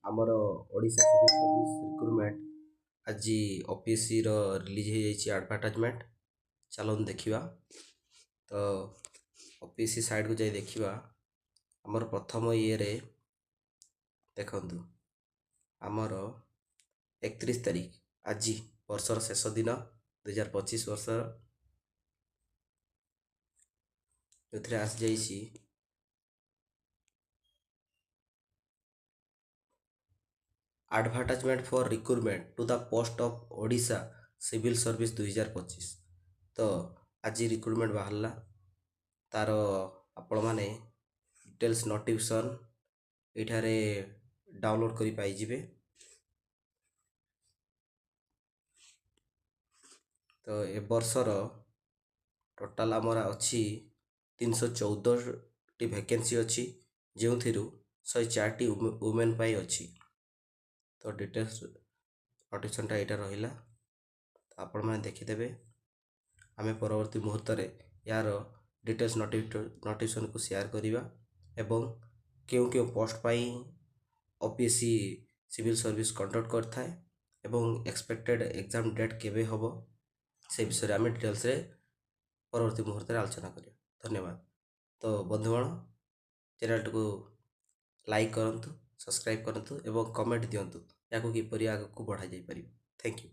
ଆମର Odisha civil service recruitment ଆଜି OPSCର release ହେଇଯାଇଛି ଆଡ଼ଭାର୍ଟାଇଜମେଣ୍ଟ। ଚାଲନ୍ତୁ ଦେଖିବା। ତ OPSC ସାଇଟ୍କୁ ଯାଇ ଦେଖିବା। ଆମର ପ୍ରଥମ ଇଏରେ ଦେଖନ୍ତୁ, ଆମର 31 ତାରିଖ ଆଜି ବର୍ଷର ଶେଷ ଦିନ 2025 ବର୍ଷର, ଏଥିରେ ଆସିଯାଇଛି advertisement for recruitment to the post of Odisha civil service 2025। ତ ଆଜି ରିକ୍ରୁଟମେଣ୍ଟ ବାହାରିଲା, ତାର ଆପଣମାନେ ଡିଟେଲ୍ସ ନୋଟିଫିକେସନ୍ ଏଇଠାରେ ଡାଉନଲୋଡ଼ କରି ପାଇଯିବେ। ତ ଏ ବର୍ଷର ଟୋଟାଲ୍ ଆମର ଅଛି 314ଟି ଭ୍ୟାକେନ୍ସି ଅଛି, ଯେଉଁଥିରୁ 104ଟି ୱୁମେନ୍ ପାଇଁ ଅଛି। ତ ଡିଟେଲ୍ସ ନୋଟିଫିକେସନ୍ଟା ଏଇଟା ରହିଲା, ତ ଆପଣମାନେ ଦେଖିଦେବେ। ଆମେ ପରବର୍ତ୍ତୀ ମୁହୂର୍ତ୍ତରେ ଏହାର ଡିଟେଲ୍ସ ନୋଟିଫିକେସନ୍କୁ ସେୟାର କରିବା ଏବଂ କେଉଁ କେଉଁ ପୋଷ୍ଟ ପାଇଁ OPSC ସିଭିଲ୍ ସର୍ଭିସ୍ କଣ୍ଡକ୍ଟ କରିଥାଏ ଏବଂ ଏକ୍ସପେକ୍ଟେଡ଼ ଏକ୍ଜାମ୍ ଡେଟ୍ କେବେ ହେବ, ସେ ବିଷୟରେ ଆମେ ଡିଟେଲ୍ସରେ ପରବର୍ତ୍ତୀ ମୁହୂର୍ତ୍ତରେ ଆଲୋଚନା କରିବା। ଧନ୍ୟବାଦ। ତ ବନ୍ଧୁଗଣ, ଚ୍ୟାନେଲଟିକୁ ଲାଇକ୍ କରନ୍ତୁ, ସବସ୍କ୍ରାଇବ୍ କରନ୍ତୁ ଏବଂ କମେଣ୍ଟ ଦିଅନ୍ତୁ, ଏହାକୁ କିପରି ଆଗକୁ ବଢ଼ାଯାଇପାରିବ। Thank you.